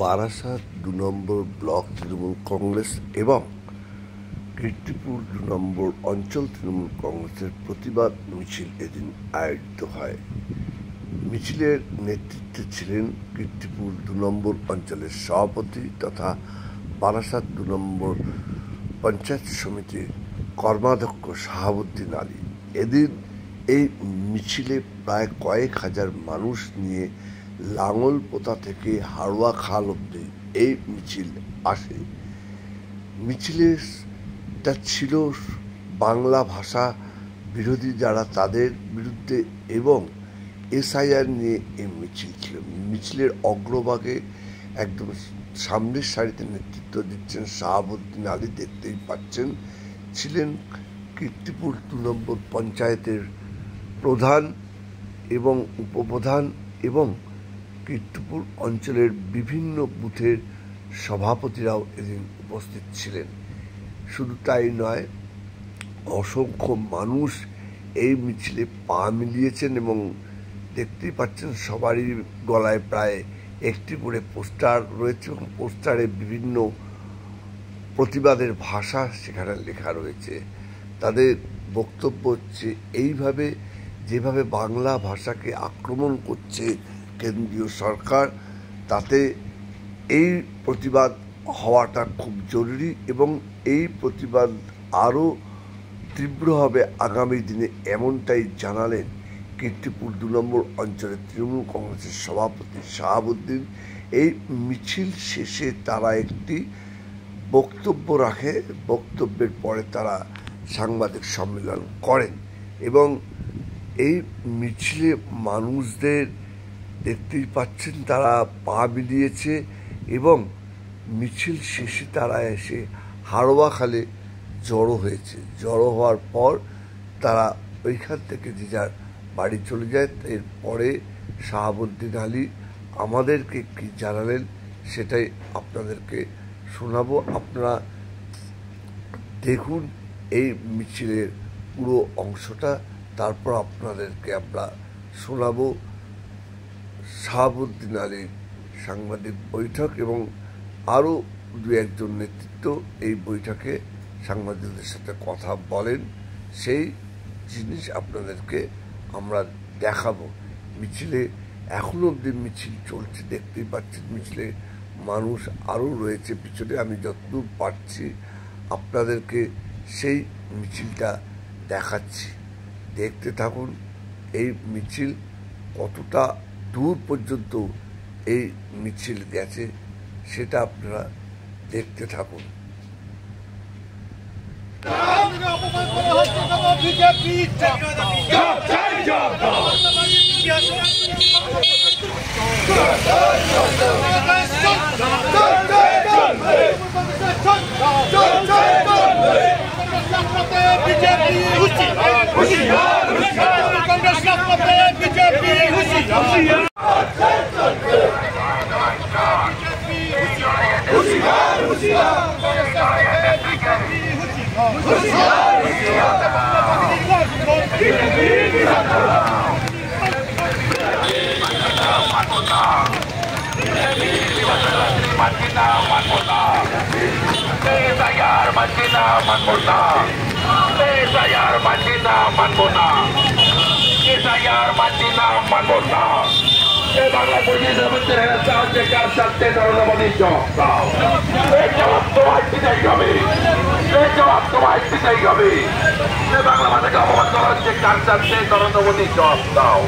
বারাসাত ২ নম্বর block Trinamool Congress এবং কীর্তিপুর ২ নম্বর অঞ্চল তৃণমূল কংগ্রেসের প্রতিবাদ মিছিল এদিন আয়োজিত হয়। মিছিলের নেতৃত্বে ছিলেন কীর্তিপুর ২ নম্বর অঞ্চলের সভাপতি তথা বারাসাত ২ নম্বর পঞ্চায়েত সমিতির কর্মাধ্যক্ষ শাহাবুদ্দিন আলী। এদিন এই মিছিলে প্রায় কয়েক হাজার মানুষ নিয়ে লাঙলপোতা থেকে হাড়োয়া খাল অবধি এই মিছিল আসে। মিছিলটা ছিল বাংলা ভাষা বিরোধী যারা তাদের বিরুদ্ধে এবং SIR নিয়ে এই মিছিল ছিল। মিছিলের অগ্রভাগে একদম সামনের সারিতে নেতৃত্ব দিচ্ছেন শাহাবুদ্দিন আলী, দেখতেই পাচ্ছেন। ছিলেন কীর্তিপুর ২ নম্বর পঞ্চায়েতের প্রধান এবং উপপ্রধান এবং কীর্তিপুর অঞ্চলের বিভিন্ন বুথের সভাপতিরাও এদিন উপস্থিত ছিলেন। শুধু তাই নয়, অসংখ্য মানুষ এই মিছিলে পা মিলিয়েছেন এবং দেখতেই পাচ্ছেন সবারই গলায় প্রায় একটি করে পোস্টার রয়েছে এবং পোস্টারে বিভিন্ন প্রতিবাদের ভাষা সেখানে লেখা রয়েছে। তাদের বক্তব্য হচ্ছে এইভাবে যেভাবে বাংলা ভাষাকে আক্রমণ করছে কেন্দ্রীয় সরকার, তাতে এই প্রতিবাদ হওয়াটা খুব জরুরি এবং এই প্রতিবাদ আরও তীব্র হবে আগামী দিনে, এমনটাই জানালেন কীর্তিপুর ২ নম্বর অঞ্চলের তৃণমূল কংগ্রেসের সভাপতি শাহাবুদ্দিন। এই মিছিল শেষে তারা একটি বক্তব্য রাখে, বক্তব্যের পরে তারা সাংবাদিক সম্মেলন করেন এবং এই মিছিলে মানুষদের দেখতেই পাচ্ছেন তারা পা মিলিয়েছে এবং মিছিল শেষে তারা এসে হাড়োয়া খালে জড়ো হয়েছে। জড়ো হওয়ার পর তারা ওইখান থেকে যে যার বাড়ি চলে যায়। এরপরে শাহাবুদ্দিন আলী আমাদেরকে কি জানালেন সেটাই আপনাদেরকে শোনাবো। আপনারা দেখুন এই মিছিলের পুরো অংশটা, তারপর আপনাদেরকে আমরা শোনাবো শাহাবুদ্দিন আলীর সাংবাদিক বৈঠক এবং আরও ২-১জন নেতৃত্ব এই বৈঠকে সাংবাদিকদের সাথে কথা বলেন, সেই জিনিস আপনাদেরকে আমরা দেখাবো। মিছিলে এখনো অবধি মিছিল চলছে, দেখতেই পাচ্ছেন মিছিলে মানুষ আরও রয়েছে পিছনে। আমি যতদূর পারছি আপনাদেরকে সেই মিছিলটা দেখাচ্ছি, দেখতে থাকুন। এই মিছিল কতটা দূর পর্যন্ত এই মিছিল গেছে সেটা আপনারা দেখতে থাকুন। বাংলা পরিষদের মধ্যে সাহায্যে কার সাথে নরেন্দ্র জবাব দাও। এই জবাব তোমায় দিতেই হবে, এই জবাব তোমায় দিতেই হবে। বাংলা ভাষাকে অপমান করা হচ্ছে কার সাথে নরেন্দ্র মোদী জবাব দাও।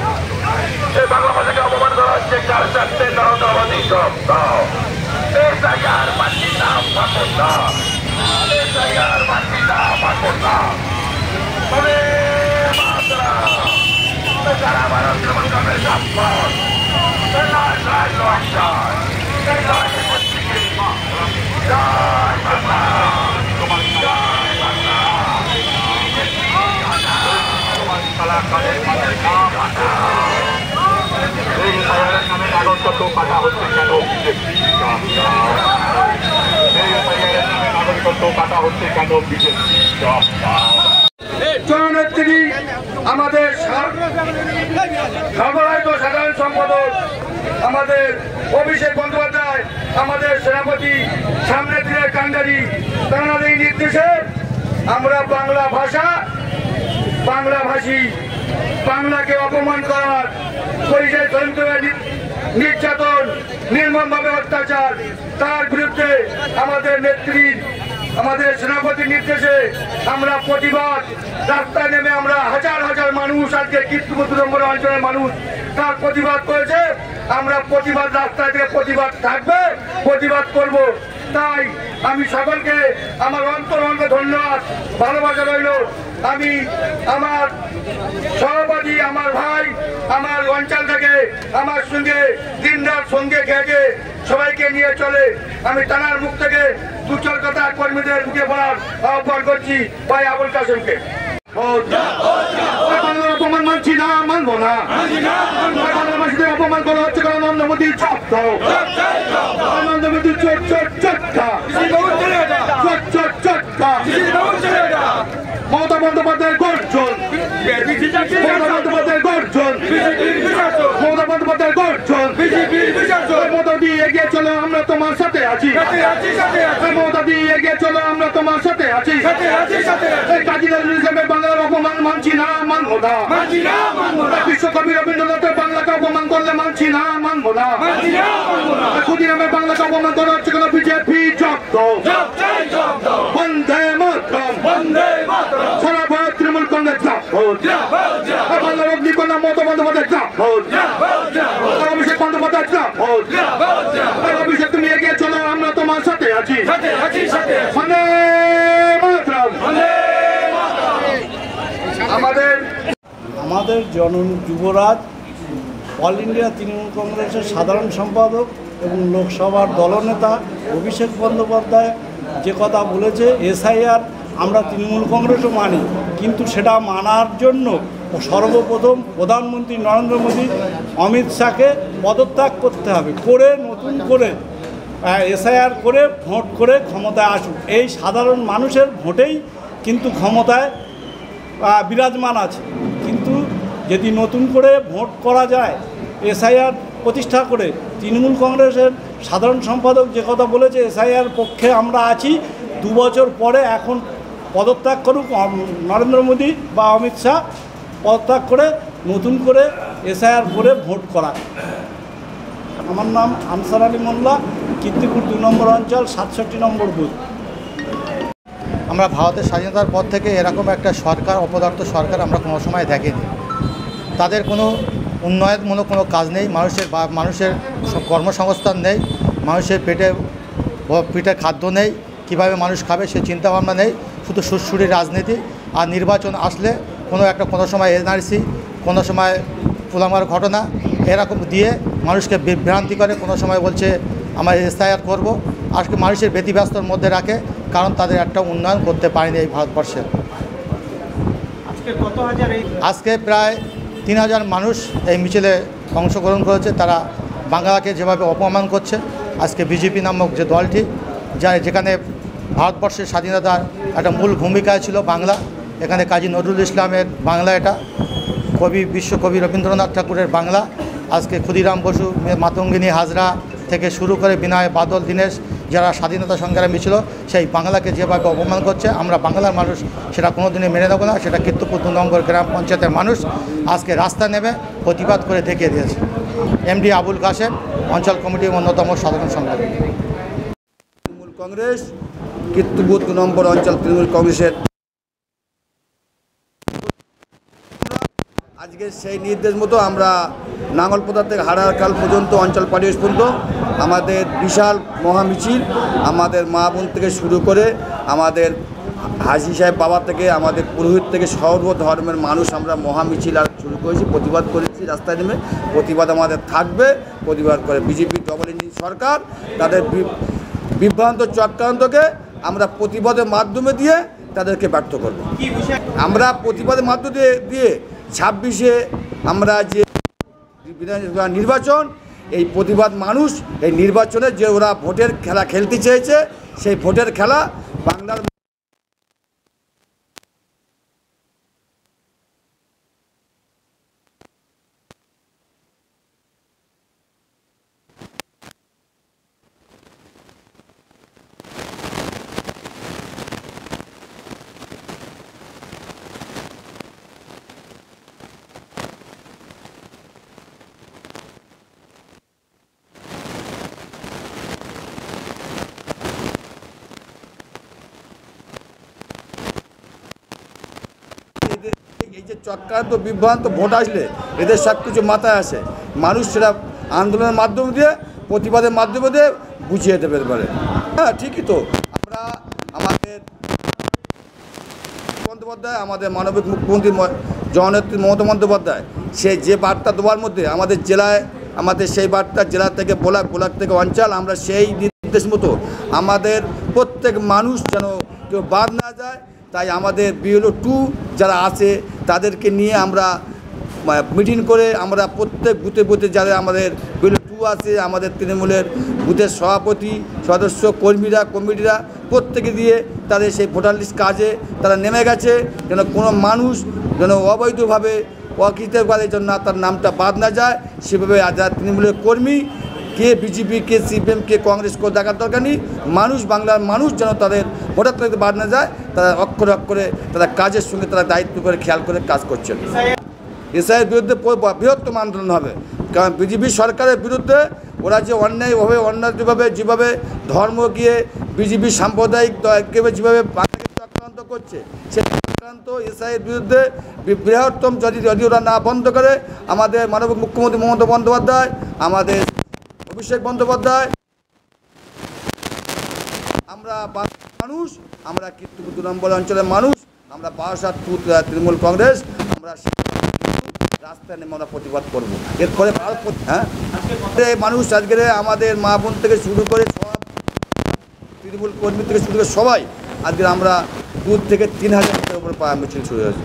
এই বাংলা ভাষাকে অপমান করা হচ্ছে কার সাথে নরেন্দ্র মোদী জবাব দাও। SIR মানছি না, মানব না। SIR মানছি না, মানব না। সারা ভারত তৃণমূল কংগ্রেস সম্পদ কাগজপত্র কাটা হচ্ছে কেন বিজেপি? কাগজপত্র কাটা হচ্ছে কেন বিজেপি? জননেত্রী আমাদের সর্বরাজ্য সাধারণ সম্পাদক আমাদের অভিষেক বন্দ্যোপাধ্যায়, আমাদের সেনাপতি সামনে দিনের কান্ডারি, তাঁদের নির্দেশে আমরা বাংলা ভাষা, বাংলাভাষী, বাংলাকে অপমান করার পরিচয় নির্যাতন, নির্মমভাবে অত্যাচার, তার বিরুদ্ধে আমাদের নেত্রীর, আমাদের সেনাপতির নির্দেশে আমরা প্রতিবাদ রাস্তায় নেমে আমরা হাজার হাজার মানুষ, আজকে কীর্তিপুর নম্বর অঞ্চলের মানুষ তার প্রতিবাদ করেছে। আমরা প্রতিবাদ রাস্তায় থেকে প্রতিবাদ থাকবে, প্রতিবাদ করব। তাই আমি সকলকে আমার অন্তরঙ্গে ধন্যবাদ, ভালোবাসা রইল। আমি আমার সভাপতি, আমার ভাই, আমার অঞ্চল থেকে আমার সঙ্গে দিনরাত সঙ্গে খেয়ে সবাইকে নিয়ে চলে, আমি টানার মুখ থেকে দু চার কথা কর্মীদের মুখে বলার আহ্বান করছি ভাই আবুল কাসেমকে। অপমান মানছি না, মানবো না। অপমান করা হচ্ছে কারণ নরেন্দ্র মোদী নরেন্দ্র মোদী মমতা বন্দ্যোপাধ্যায়ের গর্জন, মমতা বন্দ্যোপাধ্যায়ের গর্জন, মমতা বন্দ্যোপাধ্যায়ের গর্জন। মমতা দিয়ে এগিয়ে চলো, আমরা তোমার সাথে আছি। মমতা দিয়ে এগিয়ে চলো, আমরা তোমার সাথে আছি। কাজী নজরুল ইসলামের বাংলার অপমান মানছি না, মানবো না। বিশ্বকবি রবীন্দ্রনাথের বাংলাকে অপমান করলে মানছি না, মানবো না। ক্ষুদিরামের বাংলাকে অপমান করা হচ্ছে কেন? বিজেপি জব্দ, বন্দে মাতরম, সারা ভারত তৃণমূল কংগ্রেস বাংলার অগ্নিকন্যা মমতা বন্দ্যোপাধ্যায়, অভিষেক বন্দ্যোপাধ্যায়, অভিষেক তুমি এগিয়ে চলো, আমরা তোমার সাথে আছি। বন্দে মাতরম। আমাদের যুবরাজ অল ইন্ডিয়া তৃণমূল কংগ্রেসের সাধারণ সম্পাদক এবং লোকসভার দলনেতা অভিষেক বন্দ্যোপাধ্যায় যে কথা বলেছে, এসআইআর আমরা তৃণমূল কংগ্রেসও মানি, কিন্তু সেটা মানার জন্য সর্বপ্রথম প্রধানমন্ত্রী নরেন্দ্র মোদী অমিত শাহকে পদত্যাগ করতে হবে, করে নতুন করে এসআইআর করে ভোট করে ক্ষমতায় আসুক। এই সাধারণ মানুষের ভোটেই কিন্তু ক্ষমতায় বিরাজমান আছে। কিন্তু যদি নতুন করে ভোট করা যায়, এসআইআর প্রতিষ্ঠা করে, তৃণমূল কংগ্রেসের সাধারণ সম্পাদক যে কথা বলেছে এসআইআর পক্ষে আমরা আছি, 2 বছর পরে এখন পদত্যাগ করুক নরেন্দ্র মোদী বা অমিত শাহ, পদত্যাগ করে নতুন করে এসআইআর করে ভোট করা। আমার নাম আনসার আলী মোল্লা, কীর্তিপুর 2 নম্বর অঞ্চল, 67 নম্বর বুথ। আমরা ভারতের স্বাধীনতার পর থেকে এরকম একটা সরকার, অপদার্থ সরকার আমরা কোনো সময় দেখিনি। তাদের কোনো উন্নয়নমূলক কোনো কাজ নেই, মানুষের কর্মসংস্থান নেই, মানুষের পেটে খাদ্য নেই, কিভাবে মানুষ খাবে সে চিন্তাভাবনা নেই, শুধু সুরসুরি রাজনীতি। আর নির্বাচন আসলে কোনো সময় এনআরসি, কোনো সময় পুলওয়ামার ঘটনা এরকম দিয়ে মানুষকে বিভ্রান্তি করে, কোনো সময় বলছে আমরা এসআইআর করব। আজকে মানুষের ব্যতিব্যস্তর মধ্যে রাখে, কারণ তাদের একটা উন্নয়ন করতে পারেনি এই ভারতবর্ষে। আজকে প্রায় 3000 মানুষ এই মিছিলে অংশগ্রহণ করেছে। তারা বাংলাকে যেভাবে অপমান করছে, আজকে বিজেপি নামক যে দলটি, যেখানে ভারতবর্ষের স্বাধীনতার একটা মূল ভূমিকা ছিল বাংলা, এখানে কাজী নজরুল ইসলামের বাংলা, এটা বিশ্বকবি রবীন্দ্রনাথ ঠাকুরের বাংলা। আজকে ক্ষুদিরাম বসু, মাতঙ্গিনী হাজরা থেকে শুরু করে বিনয় বাদল, দীনেশ, যারা স্বাধীনতা সংগ্রামী ছিল, সেই বাংলাকে যেভাবে অপমান করছে, আমরা বাংলার মানুষ সেটা কোনোদিনই মেনে নেব না। সেটা কীর্তিপুর 2 নম্বর গ্রাম পঞ্চায়েতের মানুষ আজকে রাস্তা নেমে প্রতিবাদ করে দেখিয়ে দিয়েছে। এমডি আবুল কাসেম, অঞ্চল কমিটির অন্যতম সাধারণ সম্পাদক, তৃণমূল কংগ্রেস, কীর্তিপুর 2 নম্বর অঞ্চল তৃণমূল কংগ্রেসের। আজকে সেই নির্দেশ মতো আমরা নাঙ্গলপোতা থেকে হারারকাল পর্যন্ত অঞ্চল পার্টি পর্যন্ত আমাদের বিশাল মহামিছিল, আমাদের মা বোন থেকে শুরু করে আমাদের হাজি সাহেব বাবা থেকে আমাদের পুরোহিত থেকে সর্বধর্মের মানুষ আমরা মহামিছিল আর শুরু করেছি, প্রতিবাদ করেছি রাস্তায় নেমে। প্রতিবাদ আমাদের থাকবে, প্রতিবাদ করে বিজেপি ডবল ইঞ্জিন সরকার তাদের বিভ্রান্ত চক্রান্তকে আমরা প্রতিবাদের মাধ্যমে দিয়ে তাদেরকে ব্যর্থ করব। আমরা প্রতিবাদের মাধ্যমে দিয়ে 26-এ আমরা যে নির্বাচন, এই প্রতিবাদ মানুষ এই নির্বাচনে যে ওরা ভোটের খেলা খেলতে চেয়েছে, সেই ভোটের খেলা বাংলার এই যে চক্রান্ত বিভ্রান্ত ভোট আসলে এদের সব কিছু মাথায় আসে, মানুষ সেটা আন্দোলনের মাধ্যম দিয়ে প্রতিবাদের মাধ্যমে দিয়ে বুঝিয়ে দেবে পারে। হ্যাঁ, ঠিকই তো। আমরা আমাদের বন্দ্যোপাধ্যায়, আমাদের মানবিক মুখ্যমন্ত্রী জননেত্রী মমতা বন্দ্যোপাধ্যায়, সে যে বার্তা দেওয়ার মধ্যে আমাদের জেলায় আমাদের সেই বার্তা জেলা থেকে ব্লক থেকে অঞ্চল, আমরা সেই নির্দেশ মতো আমাদের প্রত্যেক মানুষ যেন কেউ বাদ না যায়, তাই আমাদের BLO 2 যারা আছে তাদেরকে নিয়ে আমরা মিটিং করে আমরা প্রত্যেক বুথে যারা আমাদের BLO 2 আছে, আমাদের তৃণমূলের বুথের সভাপতি সদস্য কমিটিরা প্রত্যেকে দিয়ে তাদের সেই ভোটার লিস্ট কাজে তারা নেমে গেছে, যেন কোনো মানুষ যেন অবৈধভাবে অকৃতভাবে জন্য তার নামটা বাদ না যায়, সেভাবে যারা তৃণমূলের কর্মী কে বিজেপি কে CPM কে কংগ্রেস করে দেখার দরকার নেই, মানুষ বাংলার মানুষ যেন তাদের ভোটার তালিকা বাদ না যায়, তারা অক্ষরে তারা কাজের সঙ্গে তারা দায়িত্ব করে খেয়াল করে কাজ করছেন। এসআইয়ের বিরুদ্ধে বৃহত্তম আন্দোলন হবে, কারণ বিজেপি সরকারের বিরুদ্ধে ওরা যে অন্যায়ভাবে যেভাবে ধর্ম গিয়ে বিজেপি সাম্প্রদায়িক যেভাবে বাংলাকে চক্রান্ত করছে, সেই চক্রান্ত এসআইয়ের বিরুদ্ধে বৃহত্তম যদি ওরা না বন্ধ করে, আমাদের মাননীয় মুখ্যমন্ত্রী মমতা বন্দ্যোপাধ্যায়, আমাদের অভিষেক বন্দ্যোপাধ্যায়, আমরা মানুষ, আমরা কিন্তু 2 নম্বর অঞ্চলের মানুষ, আমরা 62 তৃণমূল কংগ্রেস, আমরা রাস্তায় নেমে আমরা প্রতিবাদ করবো। এরপরে মানুষ আজকে আমাদের মা বোন থেকে শুরু করে সব তৃণমূল কর্মী থেকে শুরু করে সবাই আজকে আমরা 2 থেকে 3,000 মিটারের উপরে মিছিল শুরু হয়েছে।